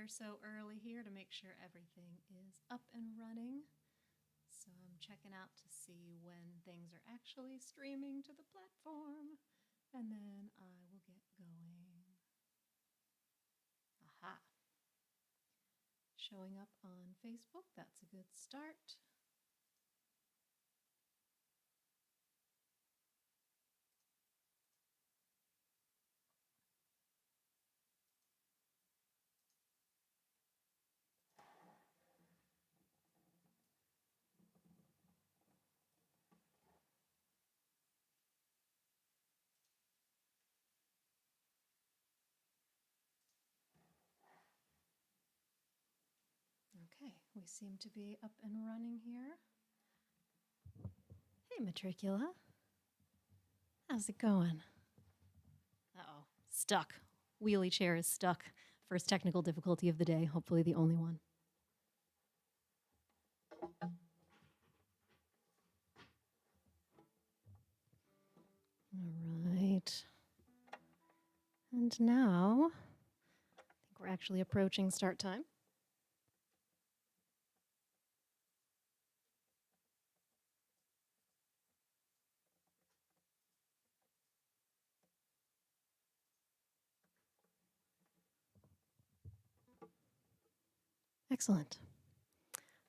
or so early here to make sure everything is up and running. So I'm checking out to see when things are actually streaming to the platform, and then I will get going. Aha. Showing up on Facebook, that's a good start. Okay, we seem to be up and running here. Hey, Matricula. How's it going? Uh-oh, stuck. Wheelie chair is stuck. First technical difficulty of the day, hopefully the only one. All right. And now, I think we're actually approaching start time. Excellent.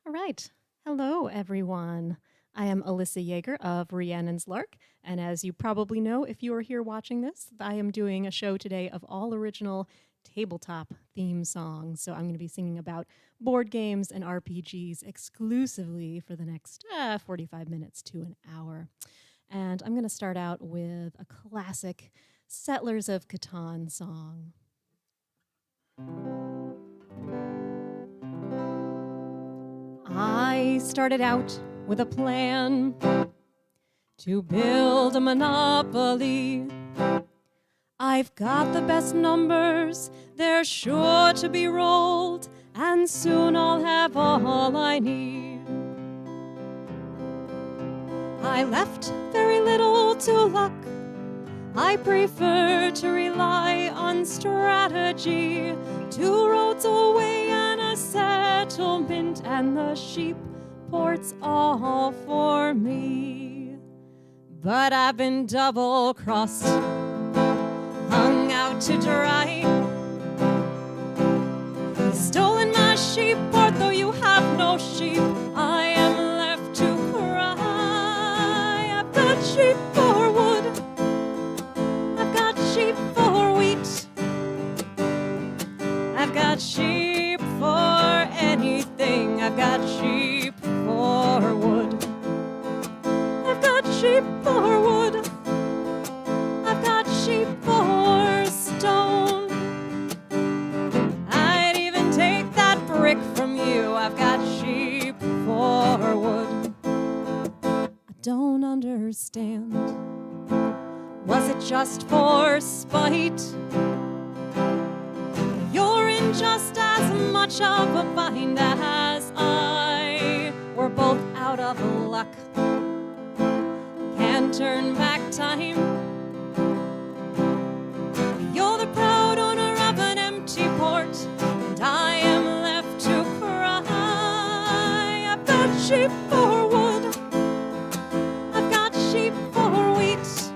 All right. Hello, everyone. I am Alyssa Yeager of Rhiannon's Lark, and as you probably know, if you are here watching this, I am doing a show today of all original tabletop theme songs. So I'm going to be singing about board games and RPGs exclusively for the next 45 minutes to an hour. And I'm going to start out with a classic Settlers of Catan song. I started out with a plan to build a monopoly. I've got the best numbers, they're sure to be rolled, and soon I'll have all I need. I left very little to luck. I prefer to rely on strategy. 2 roads away and a settlement, and the sheep port's all for me. But I've been double-crossed, hung out to dry. You've stolen my sheep port, though you have no sheep. I am left to cry. I've got sheep for wood, I've got sheep for wheat, I've got sheep for anything. I've got sheep for wood, I've got sheep for wood, I've got sheep for stone. I'd even take that brick from you. I've got sheep for wood. I don't understand. Was it just for spite? You're in just as much of a bind as I. We're both out of luck. Can't turn back time. You're the proud owner of an empty port, and I am left to cry. I've got sheep for wood, I've got sheep for wheat,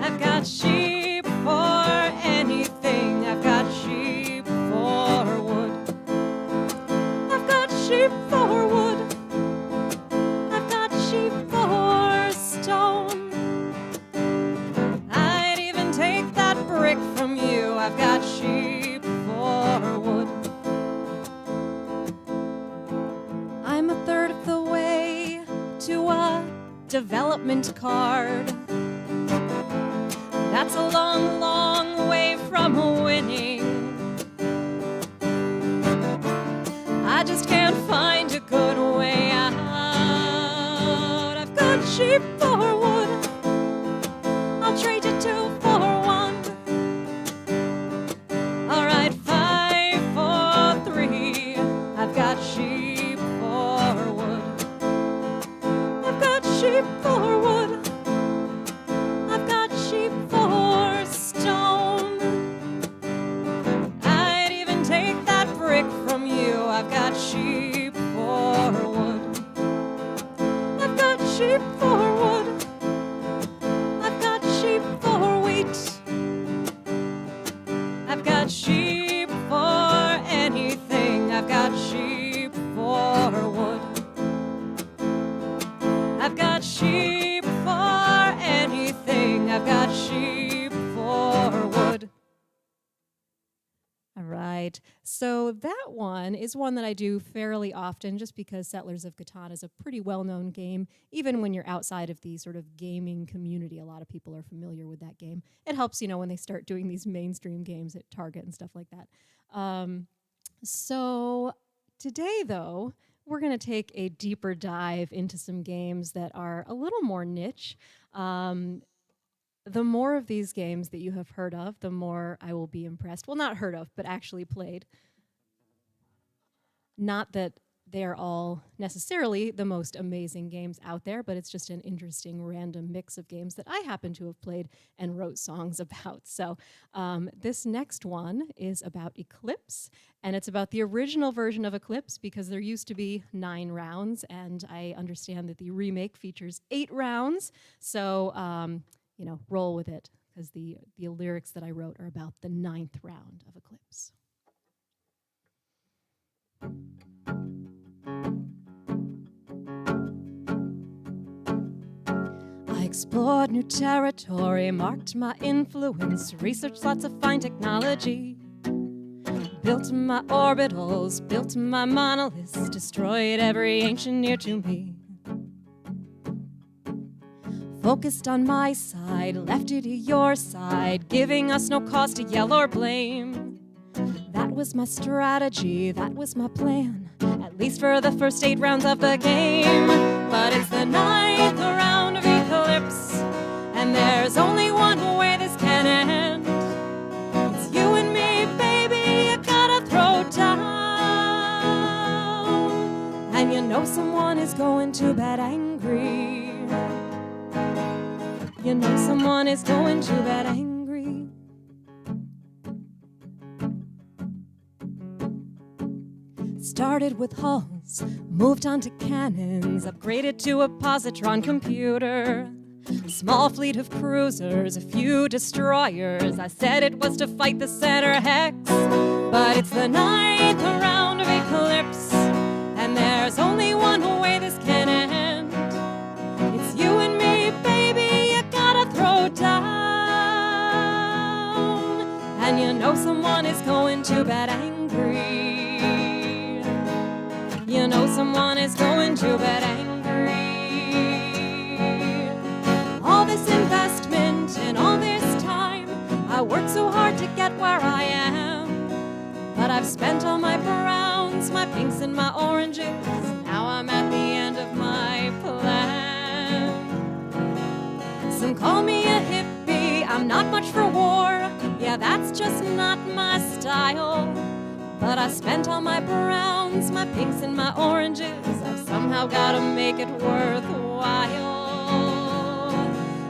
I've got sheep for anything. I've got sheep for wood, I've got sheep for wood, I've got sheep for stone. I'd even take that brick from you. I've got sheep for wood. I'm a third of the way to a development card. That's a long, long way from winning. I just can't find a good way out. I've got sheep for wood, I'll trade you 2 for 1. All right, 5 for 3. I've got sheep for wood, I've got sheep for wood, got sheep for anything. I've got sheep for wood. I've got sheep for anything. I've got sheep for wood. All right, so that one is one that I do fairly often just because Settlers of Catan is a pretty well-known game. Even when you're outside of the sort of gaming community, a lot of people are familiar with that game. It helps, you know, when they start doing these mainstream games at Target and stuff like that. So today, though, we're going to take a deeper dive into some games that are a little more niche. The more of these games that you have heard of, the more I will be impressed. Well, not heard of, but actually played. Not that they are all necessarily the most amazing games out there, but it's just an interesting random mix of games that I happen to have played and wrote songs about. So this next one is about Eclipse, and it's about the original version of Eclipse because there used to be 9 rounds, and I understand that the remake features 8 rounds. So you know, roll with it, because the lyrics that I wrote are about the 9th round of Eclipse. I explored new territory, marked my influence, researched lots of fine technology, built my orbitals, built my monoliths, destroyed every ancient near to me. Focused on my side, left it to your side, giving us no cause to yell or blame. That was my strategy, that was my plan, at least for the first 8 rounds of the game. But it's the 9th round of Eclipse, and there's only one way this can end. It's you and me, baby, you gotta throw down. And you know someone is going to bed angry. You know someone is going to bed angry. Started with hulls, moved on to cannons, upgraded to a positron computer. A small fleet of cruisers, a few destroyers. I said it was to fight the center hex, but it's the 9th round of Eclipse, and there's only one way this can end. It's you and me, baby, you gotta throw down. And you know someone is going to bed angry. You know someone is going to bed angry. All this investment and all this time, I worked so hard to get where I am, but I've spent all my browns, my pinks and my oranges. Now I'm at the end of my plan. Some call me a hippie, I'm not much for war. Yeah, that's just not my style. But I spent all my browns, my pinks and my oranges. I've somehow gotta make it worthwhile.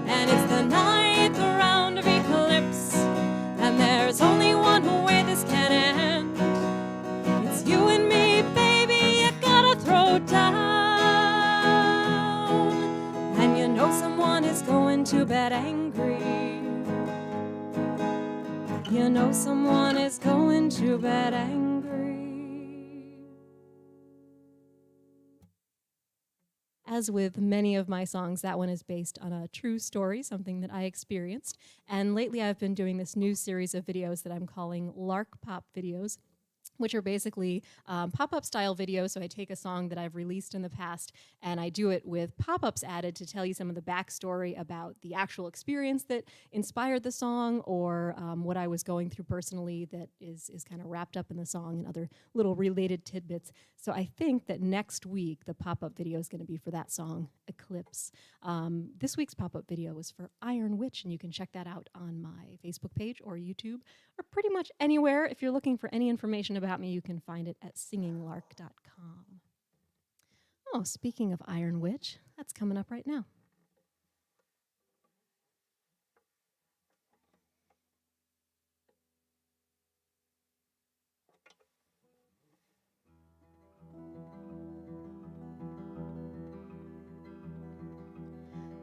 And it's the 9th round of Eclipse, and there's only one way this can end. It's you and me, baby, you gotta throw down. And you know someone is going to bed angry. You know someone is going to bed angry. As with many of my songs, that one is based on a true story, something that I experienced. And lately I've been doing this new series of videos that I'm calling Lark Pop videos, which are basically pop-up style videos. So I take a song that I've released in the past and I do it with pop-ups added to tell you some of the backstory about the actual experience that inspired the song, or what I was going through personally that is kind of wrapped up in the song, and other little related tidbits. So I think that next week the pop-up video is going to be for that song, Eclipse. This week's pop-up video was for Iron Witch, and you can check that out on my Facebook page or YouTube, or pretty much anywhere. If you're looking for any information about me, you can find it at singinglark.com. Oh, speaking of Iron Witch, that's coming up right now.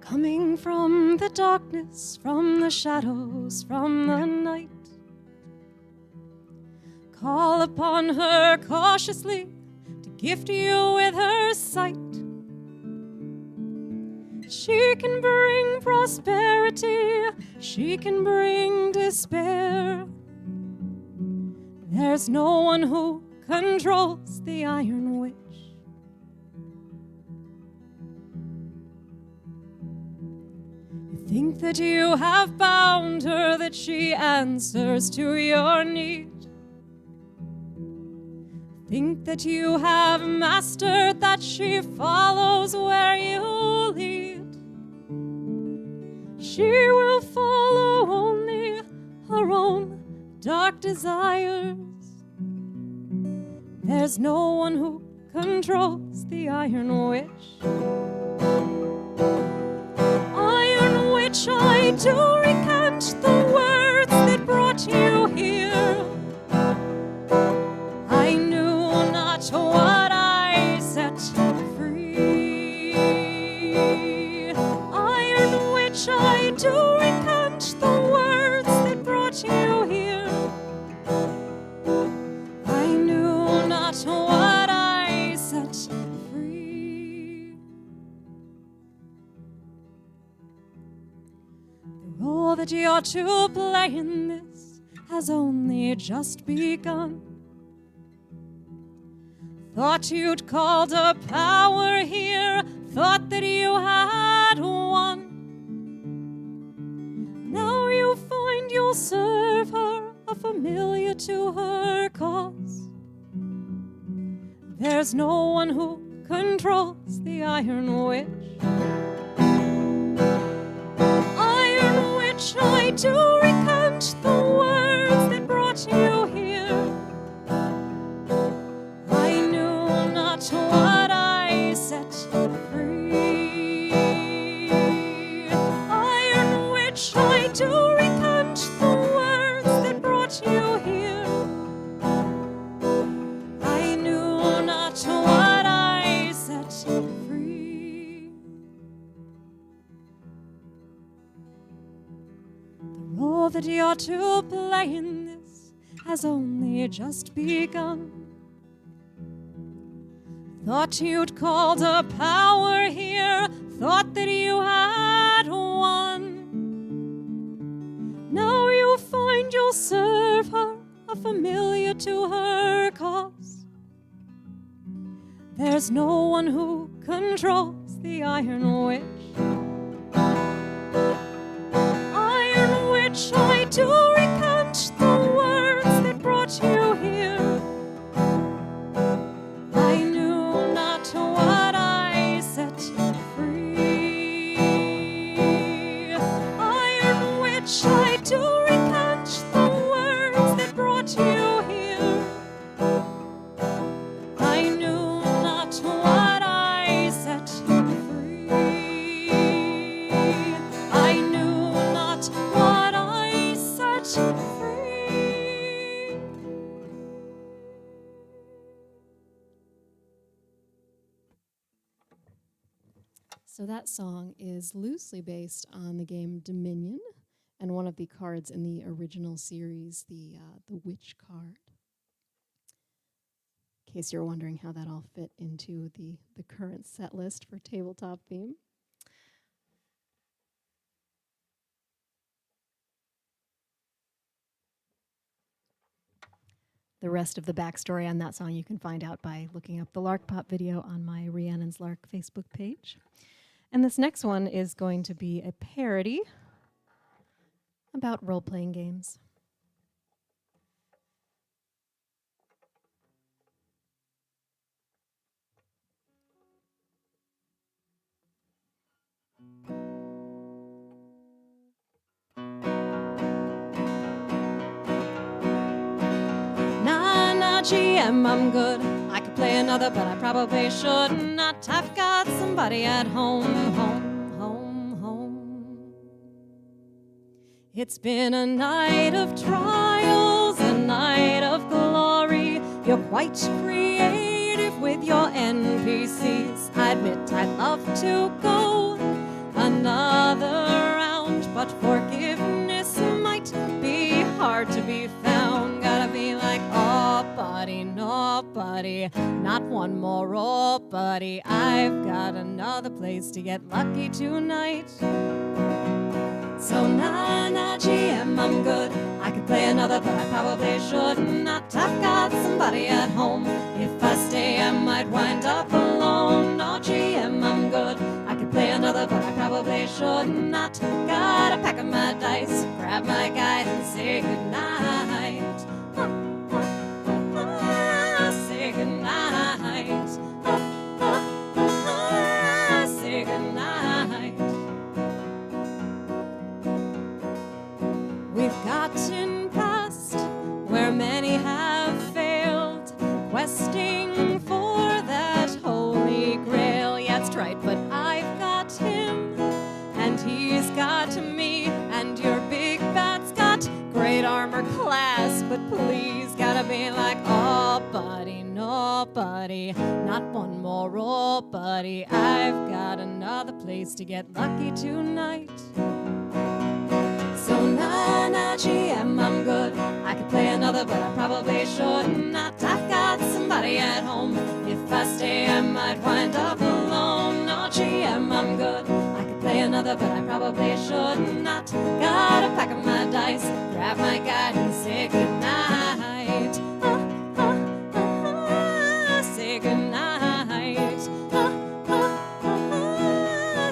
Coming from the darkness, from the shadows, from the night, call upon her cautiously to gift you with her sight. She can bring prosperity, she can bring despair. There's no one who controls the Iron Witch. You think that you have bound her, that she answers to your need. Think that you have mastered, that she follows where you lead. She will follow only her own dark desires. There's no one who controls the Iron Witch. Iron Witch, I do recant the words that brought you here. I knew not what I set free. Iron Witch, I do recant the words that brought you here. I knew not what I set free. The role that you're to play in this has only just begun. Thought you'd called a power here, thought that you had won. Now you find you'll serve her, a familiar to her cause. There's no one who controls the Iron Witch. Iron Witch, I do recant the words that brought you here. I knew not what I set free. Iron Witch, I do recant the words that brought you here. I knew not what I set free. The role that you're to play in this has only just begun. Thought you'd called a power here, thought that you had won. Now you find you'll serve her, a familiar to her cause. There's no one who controls the Iron Witch. Iron Witch, I do recant the words that brought you here. I knew not what I set free. Iron Witch, I do recant the words that brought you here. I knew not what I set free. I knew not what I set free. So that song is loosely based on the game Dominion and one of the cards in the original series, the Witch card. In case you're wondering how that all fit into the current set list for Tabletop theme. The rest of the backstory on that song you can find out by looking up the Lark Pop video on my Rhiannon's Lark Facebook page. And this next one is going to be a parody about role-playing games. Nah, GM, I'm good. I could play another, but I probably should not. I've got somebody at home. It's been a night of trials, a night of glory. You're quite creative with your NPCs. I admit I'd love to go another round, but forgiveness might be hard to be found. Gotta be like all buddy, nobody, not one more old buddy. I've got another place to get lucky tonight. So nah, GM, I'm good. I could play another, but I probably should not. I've got somebody at home. If I stay, I might wind up alone. No, GM, I'm good. I could play another, but I probably should not. Gotta pack up my dice, grab my guide, and say goodnight. Say goodnight. Say goodnight. We've gotten past where many have failed, questing for that holy grail. Yeah, that's right, but I've got him, and he's got me, and your big bat's got great armor class. But please, gotta be like, oh, buddy, nobody, not one more old buddy. I've got another place to get lucky tonight. So nah, GM, I'm good. I could play another, but I probably should not. I've got somebody at home. If I stay, I might wind up alone. No, GM, I'm good. I could play another, but I probably should not. Gotta pack up my dice, grab my guide, and say goodnight. Say goodnight.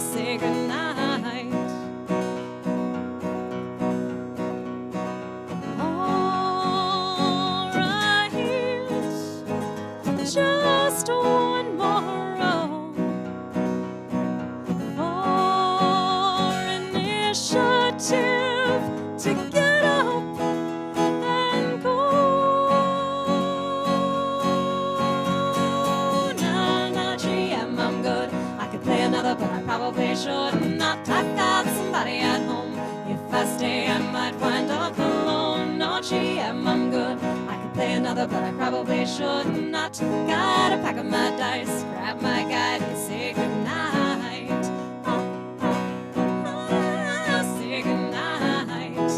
Say goodnight. Just one more row for initiative to get up and go. Nah, GM, I'm good. I could play another, but I probably should not. I've got somebody at home. If I stay, I might wind up alone. No, GM, I'm good. I could play another, but I probably should not. Gotta pack up my dice, grab my guide, and say goodnight. Say goodnight.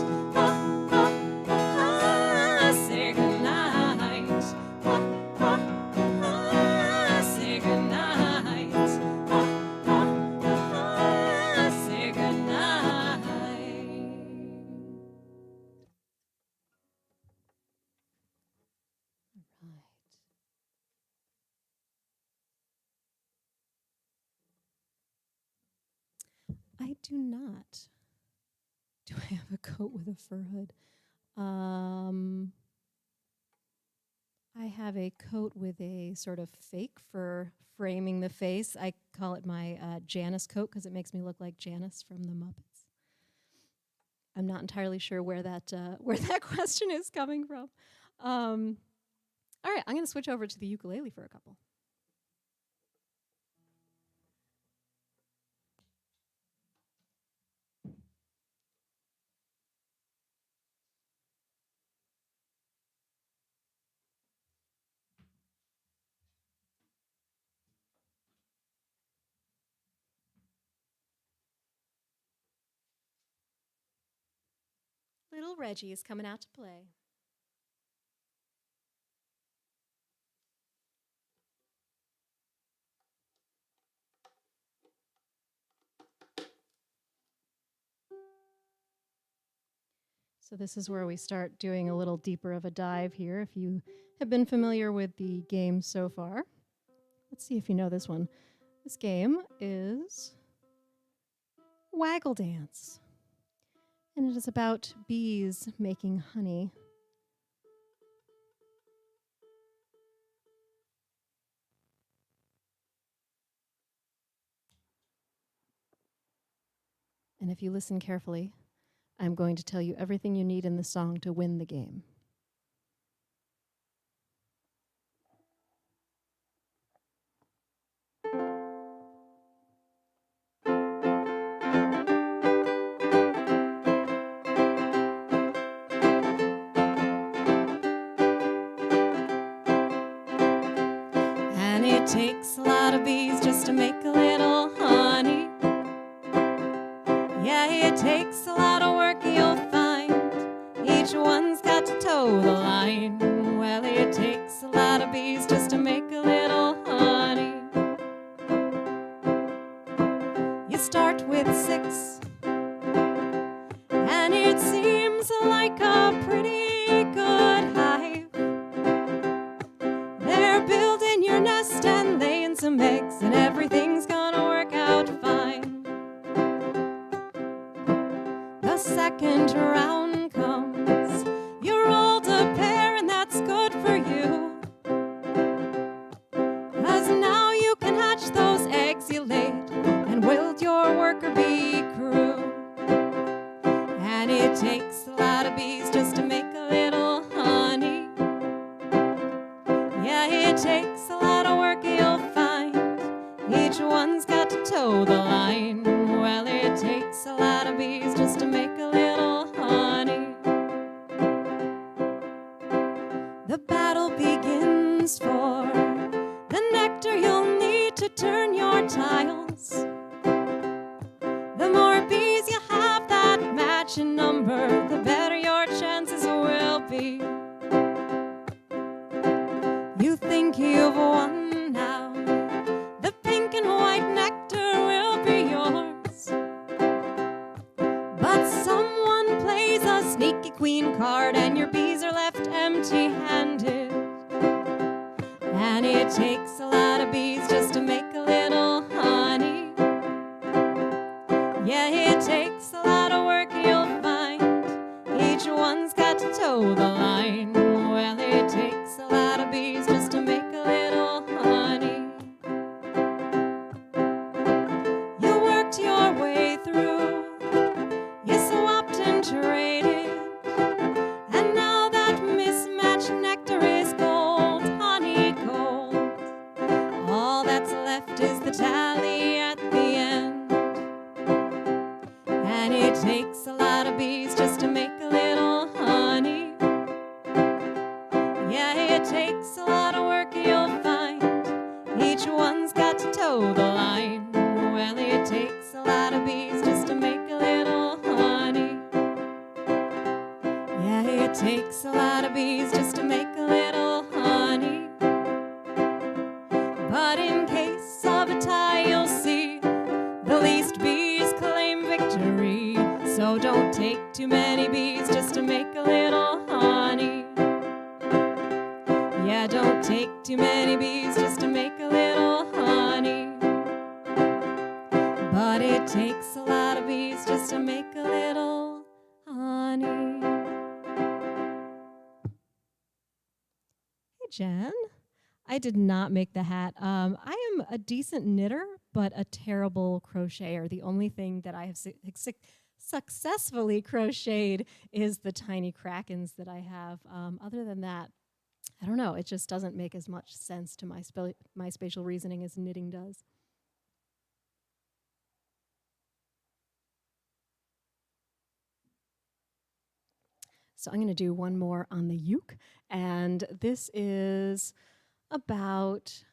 Say goodnight. Say goodnight. Say goodnight. I do not. Do I have a coat with a fur hood? I have a coat with a sort of fake fur framing the face. I call it my Janice coat because it makes me look like Janice from the Muppets. I'm not entirely sure where that question is coming from. All right, I'm going to switch over to the ukulele for a couple. Little Reggie is coming out to play. So this is where we start doing a little deeper of a dive here. If you have been familiar with the game so far, let's see if you know this one. This game is Waggle Dance, and it is about bees making honey. And if you listen carefully, I'm going to tell you everything you need in the song to win the game. And it takes a lot of bees just to make a little honey. Yeah, it takes a lot of work, you'll find. Each one's got to toe the line. Well, it takes a bees just to make a little honey. You start with 6, and it seems like a pretty good hive. They're building your nest and laying some eggs, and everything's gonna work out fine. The second round comes. You rolled a pair, and that's good for you, 'cause now you can hatch those eggs you laid and build your worker bee crew. And it takes a lot of bees just to make a little honey. Yeah, it takes a lot of work, you'll find. Each one's got to toe the line. Well, it takes a lot of bees just to make a little honey. The battle begins for the nectar you'll need to turn your tiles. The more bees you have that match in number, the better your chances will be. You think you've won now. The pink and white nectar will be yours. But someone plays a sneaky queen card, and your bees are left empty-handed. And it takes a lot of bees just to make a little honey. Yeah, it takes a lot of work, you'll find. Each one's got to toe the line. Well, it takes a lot of bees just to make a little honey. You worked your way through. You swapped and traded. And now that mismatched nectar is gold, honey gold. All that's left is the tally at the end. And it takes a lot of bees just to make a little honey. Yeah, it takes a lot of work, you'll find. Each one's got to toe the line. Well, it takes a lot of bees just to make a little honey. Yeah, it takes a lot of bees just to make a little honey. But in case of a tie, you'll see the least bees claim victory. So don't take too many bees just to make a little honey. Yeah, don't take too many bees just to make a little honey. But it takes a lot of bees just to make a little honey. Hey, Jen. I did not make the hat. I am a decent knitter, but a terrible crocheter. The only thing that I have successfully crocheted is the tiny krakens that I have. Other than that, I don't know. It just doesn't make as much sense to my spatial reasoning as knitting does. So I'm going to do one more on the uke, and this is about,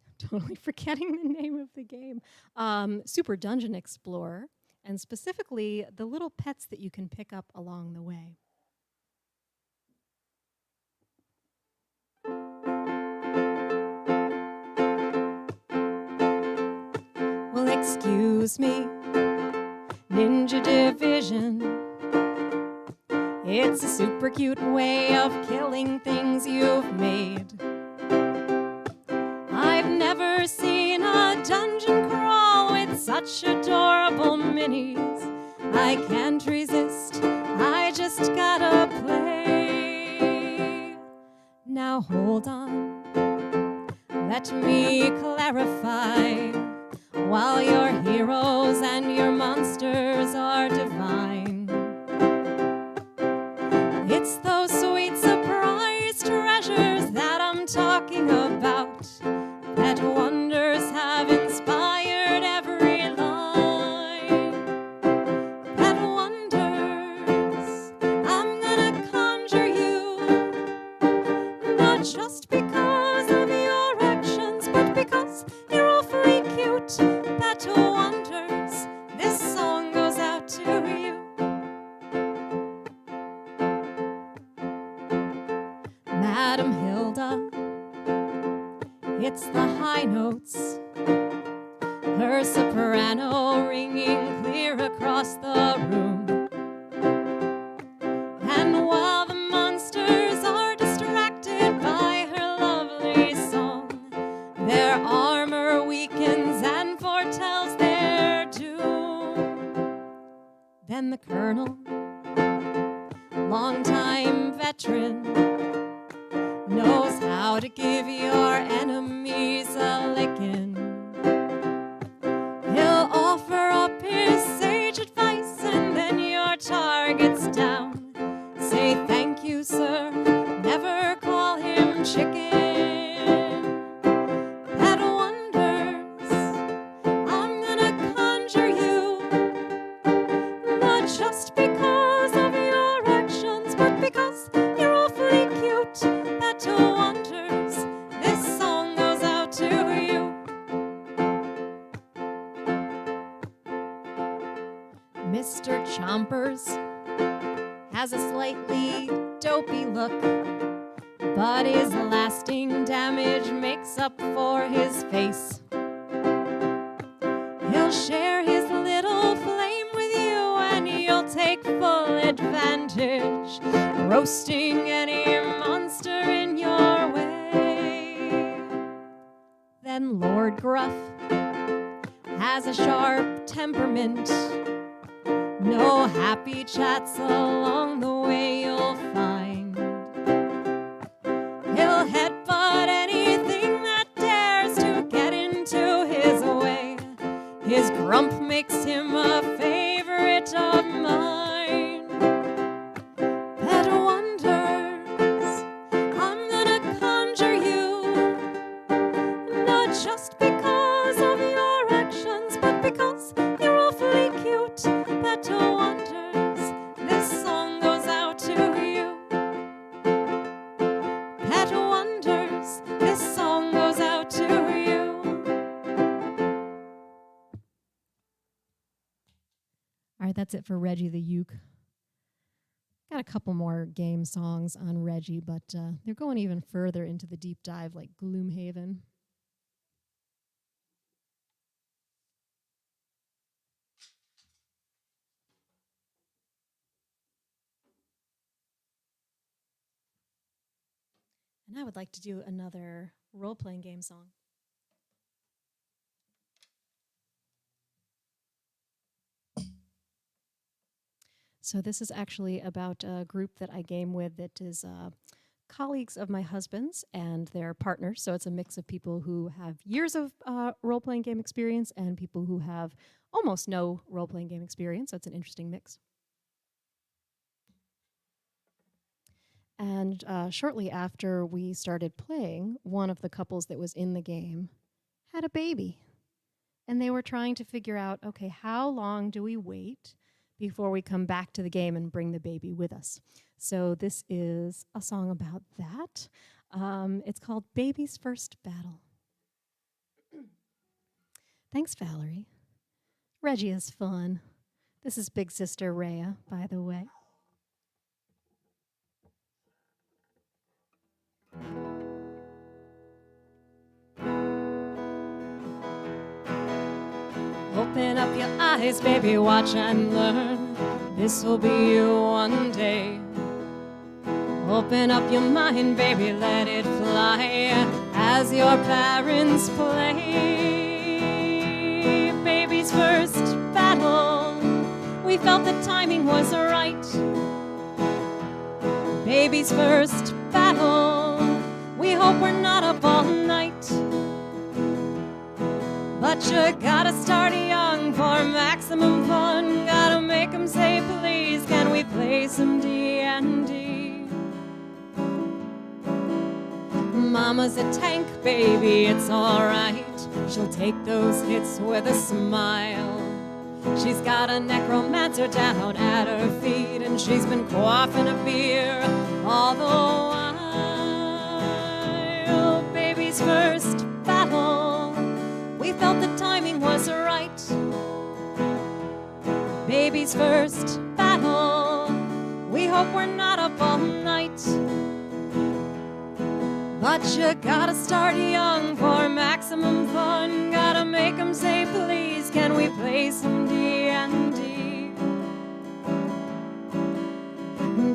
I'm totally forgetting the name of the game, Super Dungeon Explorer, and specifically the little pets that you can pick up along the way. Well, excuse me, Ninja Division. It's a super cute way of killing things you've made. I've never seen a dungeon crawl with such adorable minis. I can't resist, I just gotta play. Now hold on, let me clarify. While your heroes and your monsters are divine, it's those sweet surprise treasures that I'm talking about, that wonders have inspired every line. That wonders, I'm gonna conjure you, not just because of your actions, but because you're awfully cute. That wonders, this song goes out to you. Madam Hill Matilda hits the high notes, her soprano ringing clear across the room. And while the monsters are distracted by her lovely song, their armor weakens and foretells their doom. Then the colonel, longtime veteran, knows how to give your enemies a licking. He'll offer up his sage advice, and then your target's down. Say thank you, sir, never call him chicken. That wonders, I'm gonna conjure you, not just because of your actions, but because you're awfully cute. That wonders, this song goes out to you. Mr. Chompers has a slightly dopey look, but his lasting damage makes up for his face. He'll share his little flame with you, and you'll take full advantage, roasting any monster in your way. Then Lord Gruff has a sharp temperament. No happy chats along the way you'll find. He'll headbutt anything that dares to get into his way. His grump makes him a favorite of mine. Pet wonders, I'm gonna conjure you, not just because of your actions, but because you're awfully cute. Pet wonders, this song goes out to you. Pet wonders, this song goes out to you. All right, that's it for Reggie the Uke. Got a couple more game songs on Reggie, but they're going even further into the deep dive, like Gloomhaven. And I would like to do another role-playing game song. So this is actually about a group that I game with that is colleagues of my husband's and their partners. So it's a mix of people who have years of role-playing game experience and people who have almost no role-playing game experience. So it's an interesting mix. And shortly after we started playing, one of the couples that was in the game had a baby. And they were trying to figure out, okay, how long do we wait before we come back to the game and bring the baby with us? So this is a song about that. It's called Baby's First Battle. Thanks, Valerie. Reggie is fun. This is Big Sister Rhea, by the way. Open up your eyes, baby, watch and learn. This will be you one day. Open up your mind, baby, let it fly as your parents play. Baby's first battle, we felt the timing was right. Baby's first battle, we hope we're not up all night. But you gotta start young for maximum fun. Gotta make 'em say, please, can we play some D&D? Mama's a tank, baby, it's alright. She'll take those hits with a smile. She's got a necromancer down at her feet, and she's been quaffing a beer all the while. Baby's first battle, we felt the timing was right. Baby's first battle, we hope we're not up all night. But But you gotta start young for maximum fun. Gotta make 'em say, please, can we play some D&D?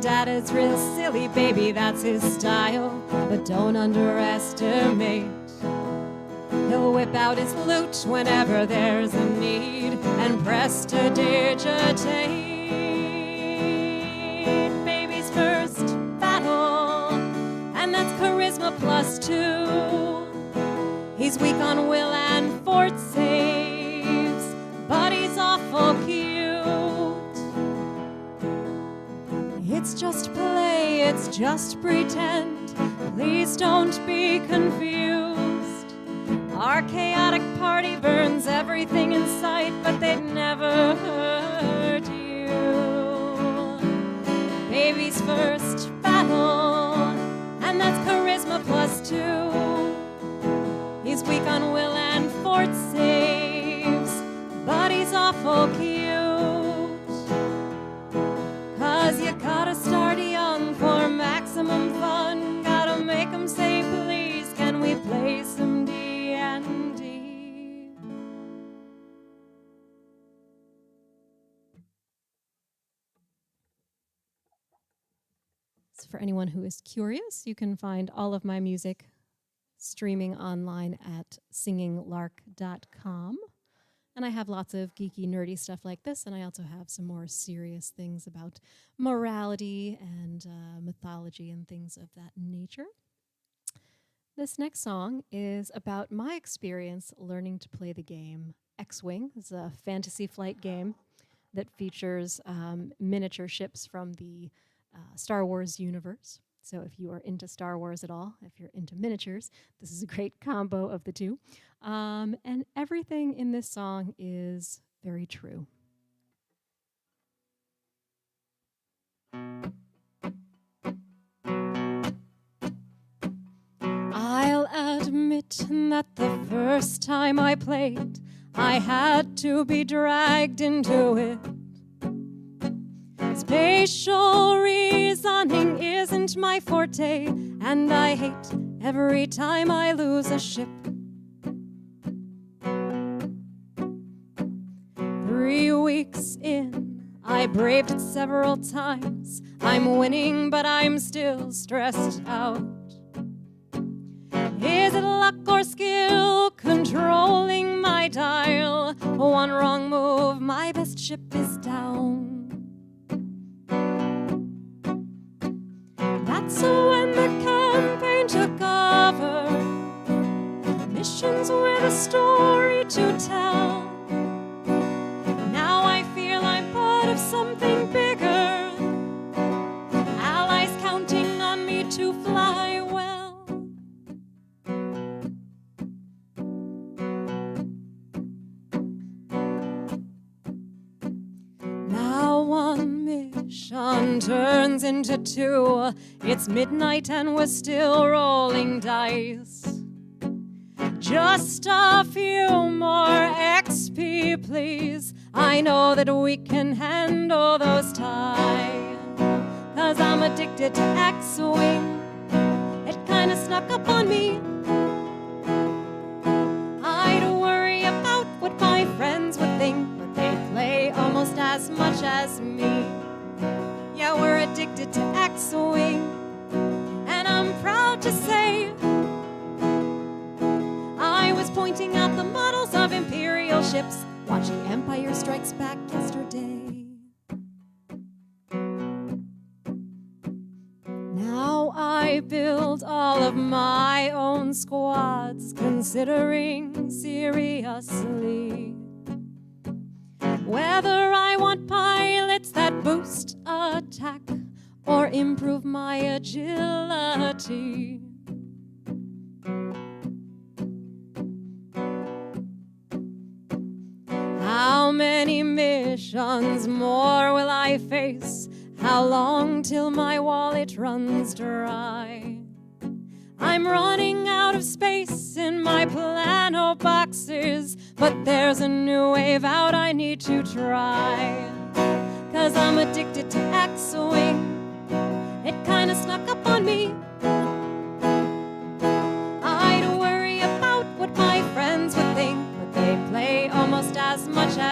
Dad is real silly, baby, that's his style. But don't underestimate. He'll whip out his lute whenever there's a need and prestidigitate. Baby's first battle, and that's charisma +2. He's weak on will and fort saves, but he's awful cute. It's just play, it's just pretend. Please don't be confused. Our chaotic party burns everything in sight, but they'd never hurt you. Baby's first battle, and that's charisma +2. He's weak on will and fort saves, but he's awful cute. 'Cause you gotta start young for maximum fun. Gotta make 'em say, please, can we play some D&D? So for anyone who is curious, you can find all of my music streaming online at singinglark.com. And I have lots of geeky, nerdy stuff like this, and I also have some more serious things about morality and mythology and things of that nature. This next song is about my experience learning to play the game X-Wing. It's a fantasy flight game that features miniature ships from the Star Wars universe. So if you are into Star Wars at all, if you're into miniatures, this is a great combo of the two. And everything in this song is very true. I'll admit that the first time I played, I had to be dragged into it. Spatial reasoning isn't my forte, and I hate every time I lose a ship. 3 weeks in, I braved it several times. I'm winning, but I'm still stressed out. Is it luck or skill controlling my dial? One wrong move, my best ship is down. So when the campaign took over, missions with a story to tell, now I feel I'm part of something bigger, allies counting on me to fly well. Now one mission turns into 2. It's midnight and we're still rolling dice. Just a few more XP, please. I know that we can handle those ties. 'Cause I'm addicted to X-Wing. It kinda snuck up on me. I'd worry about what my friends would think, but they play almost as much as me. Yeah, we're addicted to X-Wing, and I'm proud to say I was pointing out the models of Imperial ships, watching Empire Strikes Back yesterday. Now I build all of my own squads, considering seriously whether I want pilots that boost attack or improve my agility. How many missions more will I face? How long till my wallet runs dry? I'm running out of space in my plano boxes, but there's a new wave out I need to try. 'Cause I'm addicted to X-Wing. It kinda snuck up on me.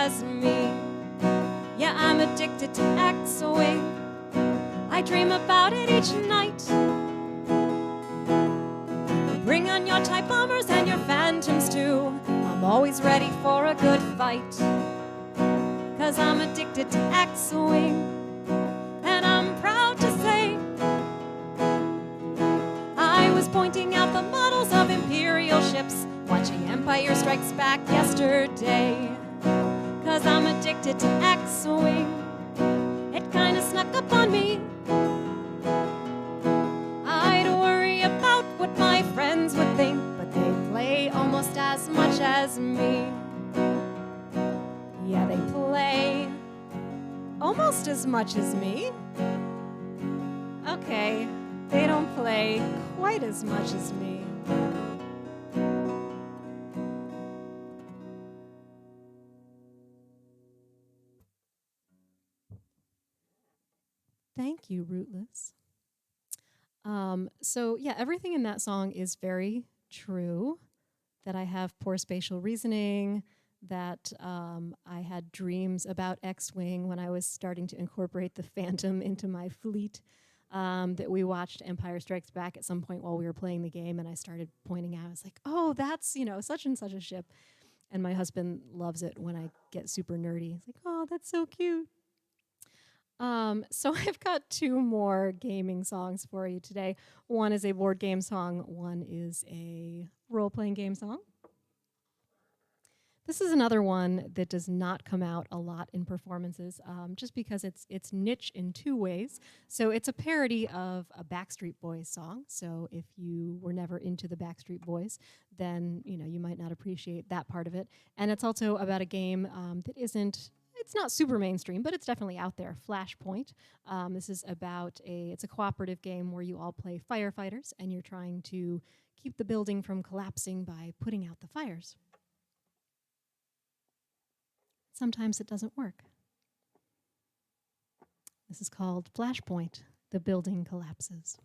as me. Yeah, I'm addicted to X-Wing. I dream about it each night. Bring on your TIE bombers and your phantoms too. I'm always ready for a good fight. 'Cause I'm addicted to X-Wing. And I'm proud to say I was pointing out the models of Imperial ships, watching Empire Strikes Back yesterday. 'Cause I'm addicted to X-Wing. It kinda snuck up on me. I'd worry about what my friends would think, but they play almost as much as me. Yeah, they play almost as much as me. Okay, they don't play quite as much as me. Thank you, Rootless. So yeah, everything in that song is very true. That I have poor spatial reasoning, that I had dreams about X-Wing when I was starting to incorporate the Phantom into my fleet, that we watched Empire Strikes Back at some point while we were playing the game, and I started pointing out, I was like, oh, that's, such and such a ship. And my husband loves it when I get super nerdy. He's like, oh, that's so cute. So I've got 2 more gaming songs for you today. One is a board game song, one is a role-playing game song. This is another one that does not come out a lot in performances, just because it's niche in 2 ways. So it's a parody of a Backstreet Boys song. So if you were never into the Backstreet Boys, then you might not appreciate that part of it. And it's also about a game that it's not super mainstream, but it's definitely out there. Flashpoint. This is about it's a cooperative game where you all play firefighters, and you're trying to keep the building from collapsing by putting out the fires. Sometimes it doesn't work. This is called Flashpoint. The building collapses.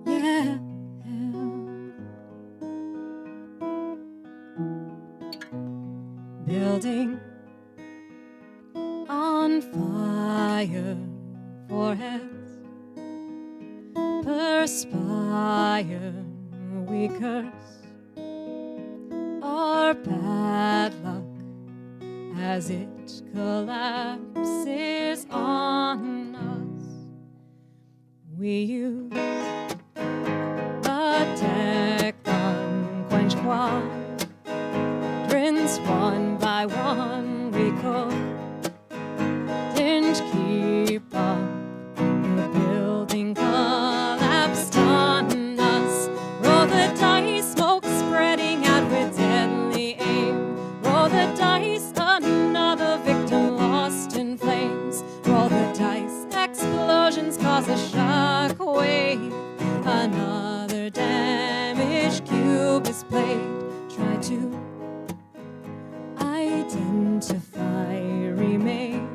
Yeah. Building on fire, foreheads perspire, we curse our bad luck as it collapses on us. We use a deck unquenched quadrants, one by one we couldn't keep up. The building collapsed on us. Roll the dice, smoke spreading out with deadly aim. Roll the dice, another victim lost in flames. Roll the dice, explosions cause a shock wave. Another damaged cube is played. Try to identify remaining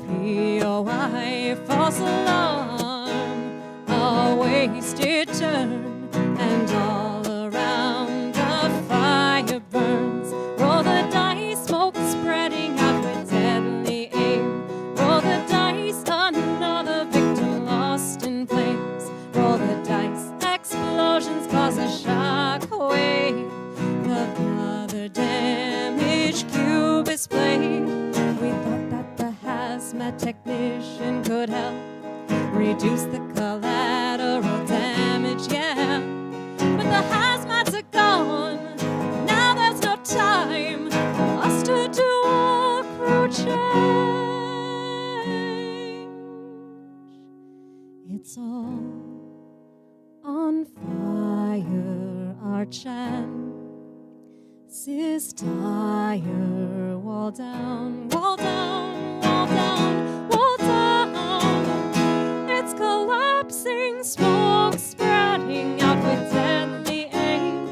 POI, false alarm, a wasted turn, and all around the fire burns. Roll the dice, smoke spreading out with deadly aim. Roll the dice, another victim lost in flames. Roll the dice, explosions cause a shock wave. Another damaged cube is played. We thought that the hazmat technician could help reduce the collateral damage, yeah. But the hazmats are gone. Now there's no time for us to do a crew change. It's all on fire, our chances dire. Wall down, wall down, wall down, wall down. It's collapsing, smoke spreading out with deadly aim.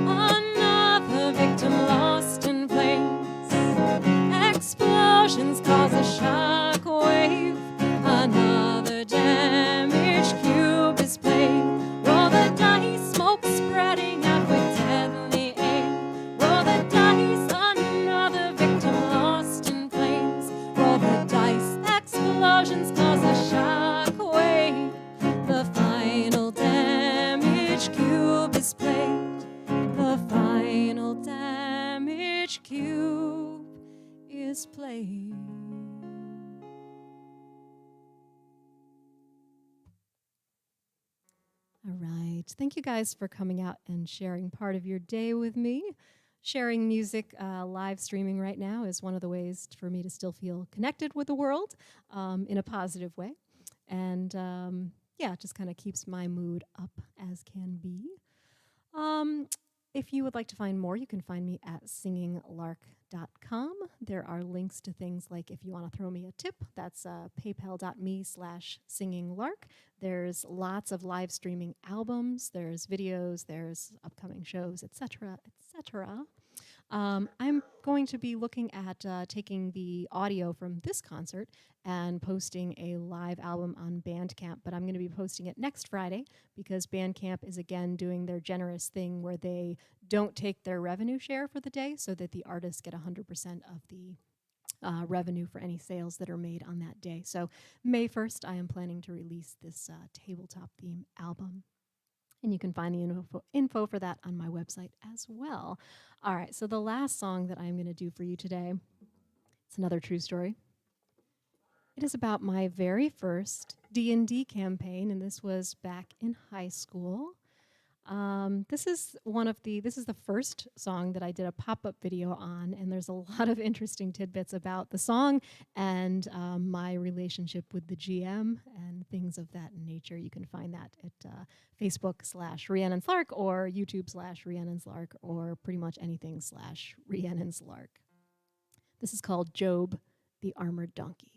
Another victim lost in flames. Explosions cause a shock wave. Another damage each cube is playing. All right. Thank you guys for coming out and sharing part of your day with me. Sharing music, live streaming right now is one of the ways for me to still feel connected with the world in a positive way. And yeah, it just kind of keeps my mood up as can be. If you would like to find more, you can find me at singinglark.com. There are links to things like if you want to throw me a tip, that's paypal.me/singinglark. There's lots of live streaming albums, there's videos, there's upcoming shows, etc., etc. I'm going to be looking at taking the audio from this concert and posting a live album on Bandcamp, but I'm going to be posting it next Friday because Bandcamp is again doing their generous thing where they don't take their revenue share for the day so that the artists get 100% of the revenue for any sales that are made on that day. So May 1st, I am planning to release this tabletop theme album. And you can find the info for that on my website as well. All right, so the last song that I'm going to do for you today, it's another true story. It is about my very first D&D campaign, and this was back in high school. This is the first song that I did a pop-up video on, and there's a lot of interesting tidbits about the song and my relationship with the GM and things of that nature. You can find that at Facebook/Rhiannon's Lark or YouTube/Rhiannon's Lark or pretty much anything /Rhiannon's Lark. This is called Job the Armored Donkey.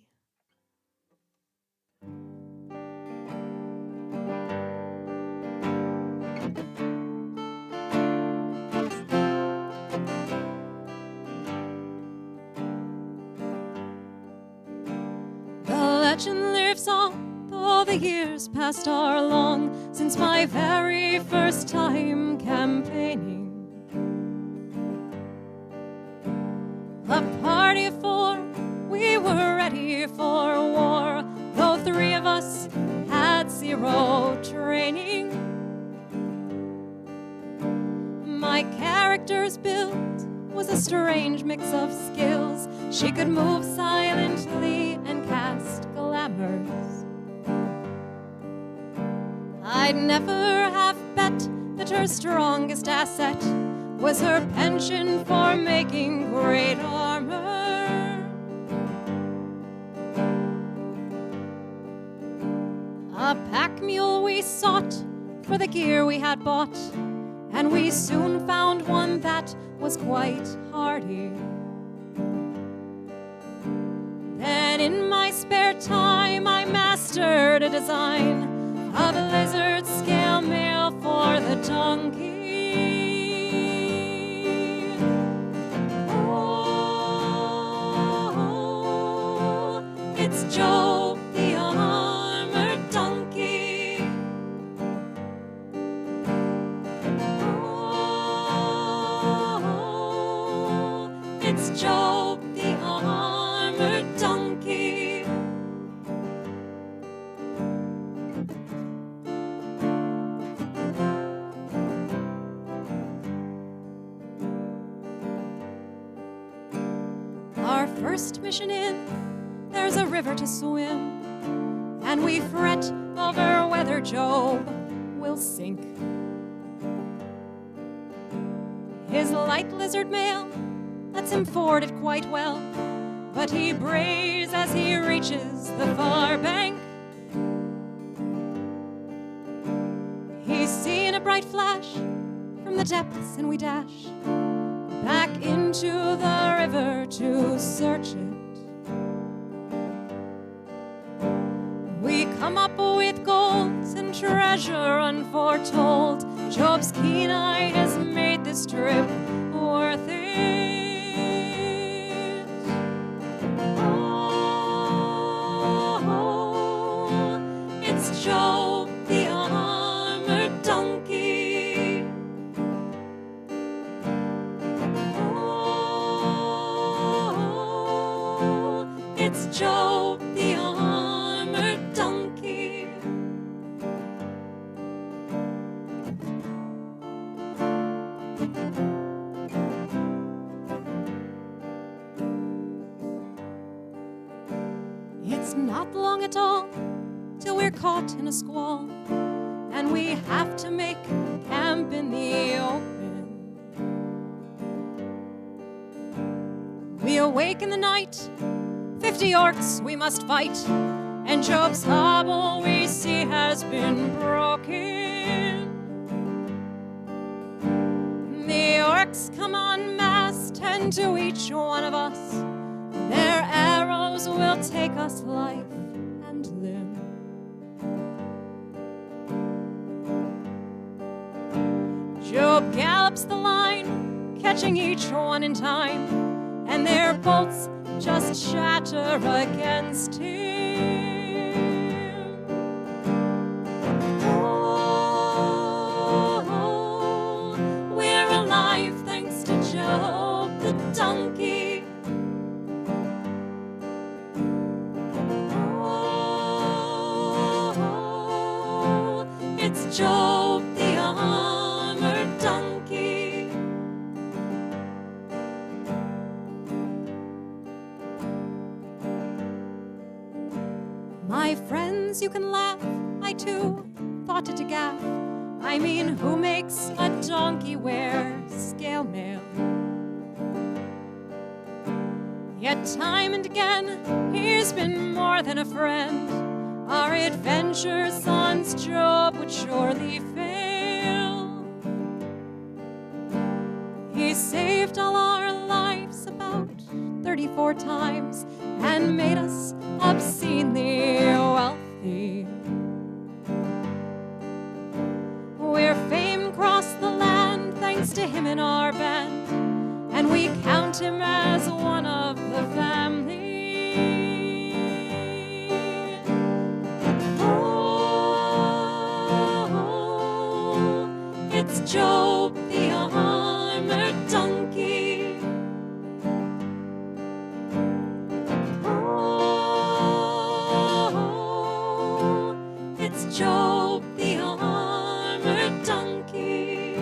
Legend lives on, though the years past are long, since my very first time campaigning. A party of 4, we were ready for war, though 3 of us had 0 training. My character's build was a strange mix of skills. She could move silently and cast glamours. I'd never have bet that her strongest asset was her penchant for making great armor. A pack mule we sought for the gear we had bought, and we soon found one that was quite hardy. Then in my spare time I mastered a design of a lizard scale mail for the donkey. Oh, it's Job the armored donkey. Oh, it's Job the armored donkey. Our first mission in, there's a river to swim, and we fret over whether Job will sink. His light lizard mail lets him ford it quite well, but he brays as he reaches the far bank. He's seen a bright flash from the depths, and we dash back into the river to search it. We come up with gold and treasure unforetold. Job's keen eye has made this trip worth it. Oh, it's Job the armored donkey. Oh, it's Job the armored donkey. 'tis not long at all till we're caught in a squall, and we have to make camp in the open. We awake in the night, 50 orcs we must fight, and Job's hobble we see has been broken. The orcs come en masse, 10 to each one of us. Their arrows will take us life and limb. Job gallops the line, catching each one in time, and their bolts just shatter against him. Oh, we're alive thanks to Job the donkey. Oh, it's Job the armored donkey. My friends, you can laugh, I too thought it to gaff. I mean, who makes a donkey wear scale mail? Yet time and again, he's been more than a friend. Our adventures on Job would surely fail. He saved all our lives about 34 times and made us obscenely wealthy. We're famed across the land thanks to him in our band, and we count him as one of the family. Oh, it's Job the armored donkey. Oh, it's Job the armored donkey.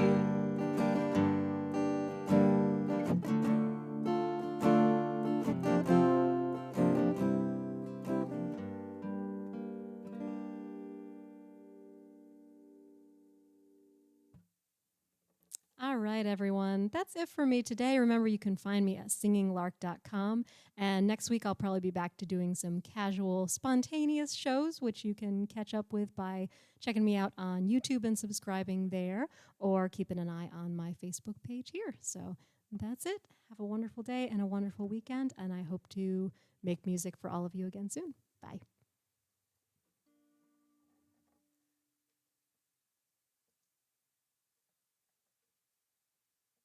All right, everyone. That's it for me today. Remember, you can find me at singinglark.com. And next week, I'll probably be back to doing some casual, spontaneous shows, which you can catch up with by checking me out on YouTube and subscribing there, or keeping an eye on my Facebook page here. So that's it. Have a wonderful day and a wonderful weekend. And I hope to make music for all of you again soon. Bye.